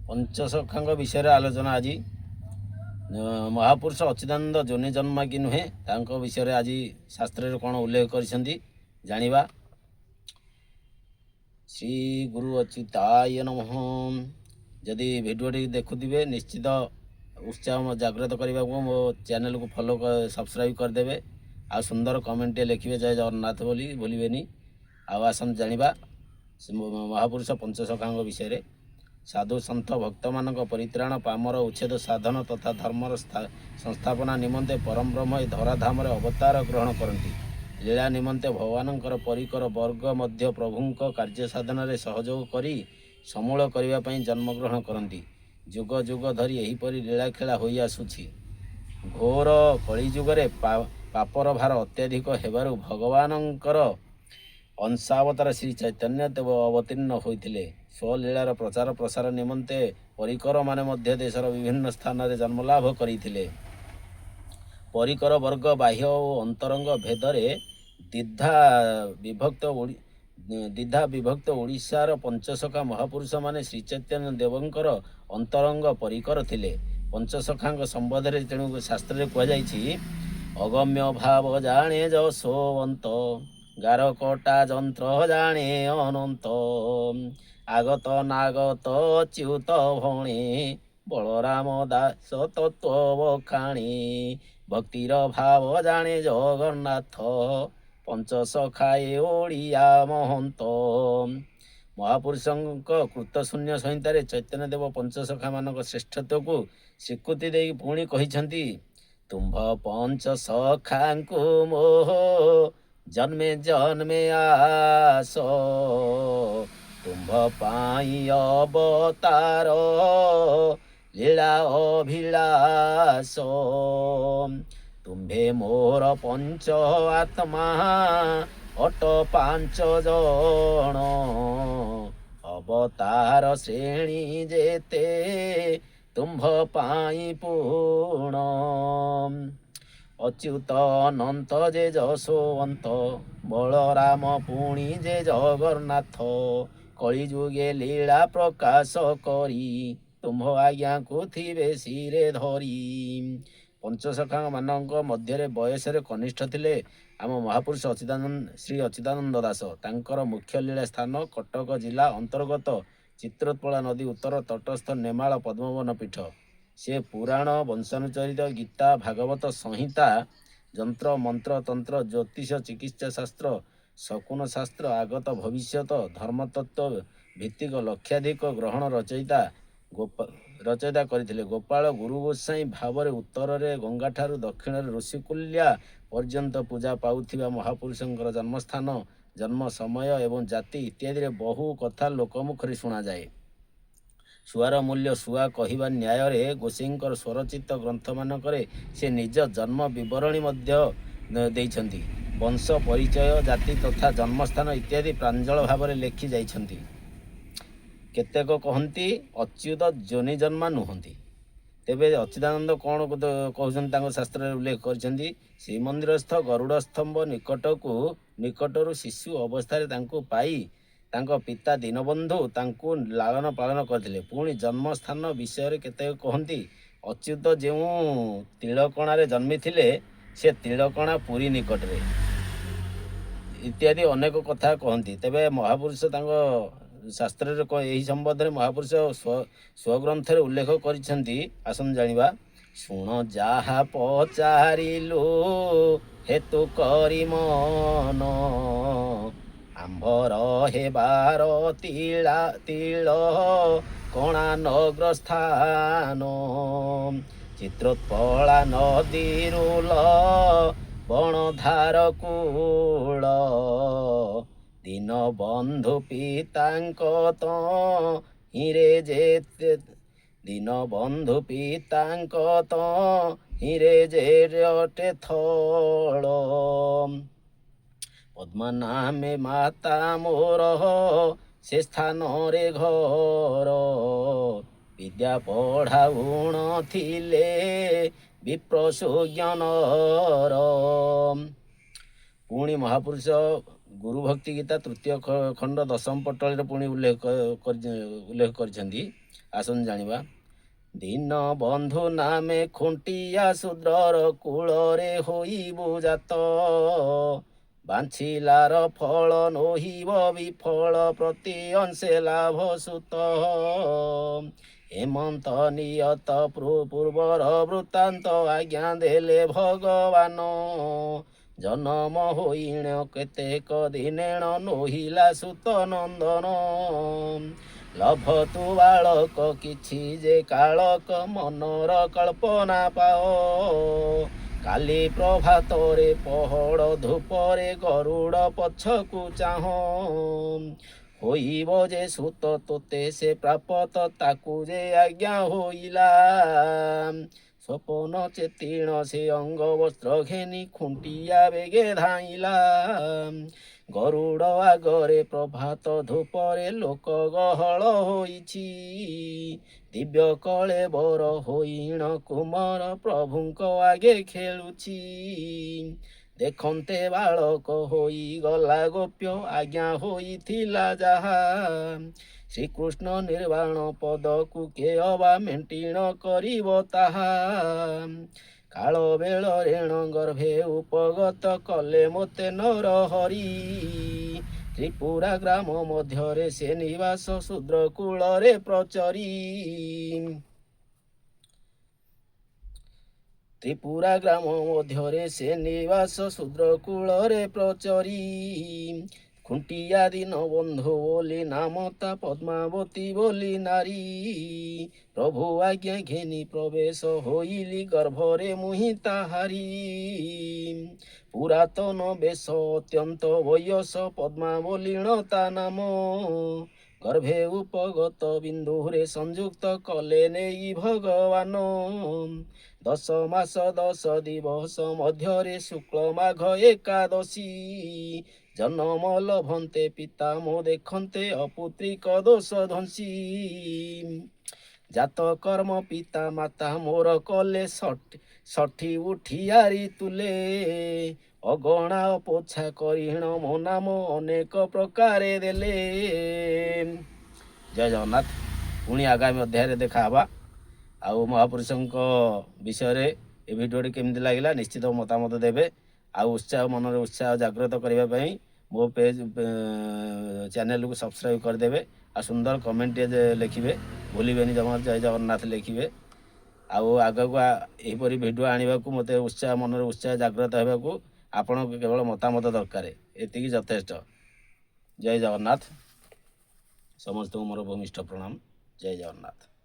पंचसखांग विषय आलोचना आज महापुरुष अच्युतानंद जोनि जन्मा कि नुहे तांको विषय आज शास्त्र कौन उल्लेख कर जानिबा। श्री गुरु अच्युताय नमः। जदि भिडियोटी देखुवे निश्चित उत्साह जागृत करने को मो चैनल को फॉलो सब्सक्राइब करदे। आ सुंदर कमेंट लिखे जय जगन्नाथ बोली भूलें। आसन जानिबा महापुरुष पंचसखांग विषय। साधु सन्थ भक्त मान परित्राण पामर उच्छेद साधन तथा धर्मर संस्थापना निमंते परम ब्रह्म धराधाम अवतार ग्रहण करती। लीला निमंते भगवानंकर परिकर वर्ग मध्य प्रभुंक कार्य साधन रे सहयोग करी समूल करने जन्मग्रहण करती। जुग जुग धरी एहीपरि लीला खेला होई आसुछि। घोर कलिजुगरे पापर भार अत्यधिक हेबारु भगवानंकर अंशावतार श्री चैतन्य देव अवतीर्ण होइथिले। स्वलीलार प्रचार प्रसार निमंते परिकर माने मध्य देशर विभिन्न स्थान रे जन्मलाभ करिथिले। परिकर वर्ग बाह्य और अंतरंग भेदरे द्विधा विभक्त ओडिशार पंचसखा महापुरुष माने श्री चैतन्य देवंकर अंतरंग परिकर थिले। पंचसखांग संबोधरे तेणु शास्त्र कह जाइछि अगम्य भाव जाने जसोवंत गारकटा जंत्र जाने अनंत आगत नागत च्युत भणे बलराम दास तत्व बखाणी भक्तिर भाव जाने जगन्नाथ पंचसखाए ओडिया महंत। महापुरुषों कृतशून्य संहितार चैतन्य देव पंचसखा मान श्रेष्ठत्व को स्वीकृति दे पुणी कहिछंती तुम्भ पंचसखा मोह जन्मे जन्मे आस तुम्भ पाई अवतार लीला अभिलाष तुम्भे मोर पंच आत्मा अट पांच जन अवतार श्रेणी जेते तुम्भ पाई पूर्ण अच्युत अनंत जे जसोवंत बलराम पुणी जे जगन्नाथ कलिजुगे लीला प्रकाश करी तुम्भ आज्ञा को थिबे सिरे धरी। पंचसखा मानक मध्य बयस कनिष्ठ थिले आम महापुरुष श्री अच्युतानंद दास। तांकर मुख्य लीला स्थान कटक जिला अंतर्गत चित्रोत्पला नदी उत्तर तटस्थ नेमाल पद्मवन पीठ। से पुराण वंशानुचरित गीता भागवत संहिता जंत्र मंत्र तंत्र ज्योतिष चिकित्सा शास्त्र शकुन शास्त्र आगत भविष्यत धर्मतत्व भित्तिक लक्षाधिक ग्रहण रचयिता करथिले। गोपाल गुरु गोसाई भाव उत्तर में गंगा ठारू दक्षिण ऋषिकुल्या पर्यंत पूजा पाउथिबा महापुरुषंकर जन्मस्थान जन्म समय एवं जाति इत्यादि बहु कथा लोकमुखरे शुणा जाए। सुआर मूल्य सुआ कहवा न्याय रे गोसाईंकर स्वरचित ग्रंथ मानकरे से निज जन्म विवरणी मध्य देइछंती। वंश परिचय जाति तथा जन्मस्थान इत्यादि प्रांजल भाव में लिखि जाइछंती। केतेक कहती अच्युत जोनि जन्मा नुहंती। तेबे अच्युतानंद कौन कहते शास्त्र उल्लेख कर श्रीमंदिरस्थ गरुड़ स्तंभ निकटरू शिशु अवस्था पाई तांको पिता दीनबंधु तांको लालन पालन करथिले। पुणी जन्मस्थान विषय केते कहती अच्युत जो तिलकणा जन्मी थिले से तिलकणा पुरी निकट रे इत्यादि अनेक कथा कहती। तेबे महापुरुष शास्त्र यही संबंध में महापुरुष स्वग्रंथ उल्लेख करिसेंती। आसन जानिबा शुण जाहा पचारिलु हेतु करी मन आंभर हेबार तिल कणा नग्रस्थान चित्रोत्पला नदीरुल बणधार कूल दीन बंधु पितांक हिरे जेते दीन बंधु पितांक हिरे जेटे थल पद्मनामे माता मोर से स्थान रे घर विद्या पढ़ाउण थिले विप्रसु ज्ञानर। पुणी महापुरुष ଗୁରୁ ଭକ୍ତି ଗୀତା ତୃତୀୟ ଖଣ୍ଡ ଦଶମ ପଟଳରେ ପୁଣି ଉଲ୍ଲେଖ କରିଛନ୍ତି। ଆସନ୍ତୁ ଜାଣିବା। ଦୀନ ବନ୍ଧୁ ନାମେ ଖୁଣ୍ଟିଆ ଶୂଦ୍ରର କୂଳରେ ହୋଇବୁ ଜାତ, ବାଞ୍ଛିଲାର ଫଳ ନୋହିବ ବିଫଳ ପ୍ରତି ଅଂଶେ ଲାଭ ସୁତ। ହେମନ୍ତ ନିୟତ ପୂର୍ବର ବୃତ୍ତାନ୍ତ ଆଜ୍ଞା ଦେଲେ ଭଗବାନ, ଜନମ ହୋଇଣ କେତେକ ଦିନେଣ ନୋହିଲା ସୁତ ନନ୍ଦନ। ଲଭ ତୁ ବାଳକ କିଛି ଯେ କାଳକ ମନର କଳ୍ପନା ପାଅ, କାଲି ପ୍ରଭାତରେ ପହଡ଼ ଧୂପରେ ଗରୁଡ଼ ପଛକୁ ଚାହଁ। ହୋଇବ ଯେ ସୁତ ତୋତେ ସେ ପ୍ରାପତ ତାକୁ ଯେ ଆଜ୍ଞା ହୋଇଲା, ସ୍ୱପନ ଚେତିଣ ସେ ଅଙ୍ଗ ବସ୍ତ୍ର ଘେନି ଖୁଣ୍ଟିଆ ବେଗେ ଧାଇଁଲା। ଗରୁଡ଼ ଆଗରେ ପ୍ରଭାତ ଧୂପରେ ଲୋକ ଗହଳ ହୋଇଛି, ଦିବ୍ୟ କଳେବର ହୋଇଣ କୁମାର ପ୍ରଭୁଙ୍କ ଆଗେ ଖେଳୁଛି। ଦେଖନ୍ତେ ବାଳକ ହୋଇଗଲା ଗୋପ୍ୟ ଆଜ୍ଞା ହୋଇଥିଲା ଯାହା, ଶ୍ରୀକୃଷ୍ଣ ନିର୍ବାଣ ପଦକୁ କେ ଅବା ମେଣ୍ଟିଣ କରିବ ତାହା। କାଳ ବେଳ ରେଣ ଗର୍ଭେ ଉପଗତ କଲେ ମୋତେ ନର ହରି, ତ୍ରିପୁରା ଗ୍ରାମ ମଧ୍ୟରେ ସେ ନିବାସ ଶୂଦ୍ର କୂଳରେ ପ୍ରଚରି। ତ୍ରିପୁରା ଗ୍ରାମ ମଧ୍ୟରେ ସେ ନିବାସ ଶୂଦ୍ର କୂଳରେ ପ୍ରଚରି। ଖୁଣ୍ଟିଆ ଦୀନ ବନ୍ଧୁ ବୋଲି ନାମ ତା ପଦ୍ମାବତୀ ବୋଲି ନାରୀ, ପ୍ରଭୁ ଆଜ୍ଞା ଘେନି ପ୍ରବେଶ ହୋଇଲି ଗର୍ଭରେ ମୁହିଁ ତାହାରି। ପୁରାତନ ବେଶ ଅତ୍ୟନ୍ତ ବୟସ ପଦ୍ମାବଲୀଣ ତା ନାମ, ଗର୍ଭେ ଉପଗତ ବିନ୍ଦୁରେ ସଂଯୁକ୍ତ କଲେ ନେଇ ଭଗବାନ। 10 ମାସ 10 ଦିବସ ମଧ୍ୟରେ ଶୁକ୍ଳ ମାଘ ଏକାଦଶୀ, ଜନମ ଲଭନ୍ତେ ପିତା ମୋ ଦେଖନ୍ତେ ଅପୁତ୍ରିକ ଦୋଷ ଧ୍ୱଂସୀ। ଜାତ କର୍ମ ପିତା ମାତା ମୋର କଲେ ଷଠି ଉଠିଆରି ତୁଲେ, ଅଗଣା ଅପୋଛା କରିଣ ମୋ ନାମ ଅନେକ ପ୍ରକାରେ ଦେଲେ। ଜୟ ଜଗନ୍ନାଥ। ପୁଣି ଆଗାମୀ ଅଧ୍ୟାୟରେ ଦେଖା ହେବା। ଆଉ ମହାପୁରୁଷଙ୍କ ବିଷୟରେ ଏ ଭିଡ଼ିଓଟି କେମିତି ଲାଗିଲା ନିଶ୍ଚିତ ମତାମତ ଦେବେ। ଆଉ ମନରେ ଉତ୍ସାହ ଜାଗ୍ରତ କରିବା ପାଇଁ ମୋ ଚ୍ୟାନେଲକୁ ସବସ୍କ୍ରାଇବ୍ କରିଦେବେ। ଆଉ ସୁନ୍ଦର କମେଣ୍ଟଟିଏ ଲେଖିବେ, ଭୁଲିବେନି ଜମା ଜୟ ଜଗନ୍ନାଥ ଲେଖିବେ। ଆଉ ଆଗକୁ ଏହିପରି ଭିଡ଼ିଓ ଆଣିବାକୁ ମୋତେ ମନରେ ଉତ୍ସାହ ଜାଗ୍ରତ ହେବାକୁ ଆପଣଙ୍କ କେବଳ ମତାମତ ଦରକାର, ଏତିକି ଯଥେଷ୍ଟ। ଜୟ ଜଗନ୍ନାଥ। ସମସ୍ତଙ୍କୁ ମୋର ଭୂମିଷ୍ଠ ପ୍ରଣାମ। ଜୟ ଜଗନ୍ନାଥ।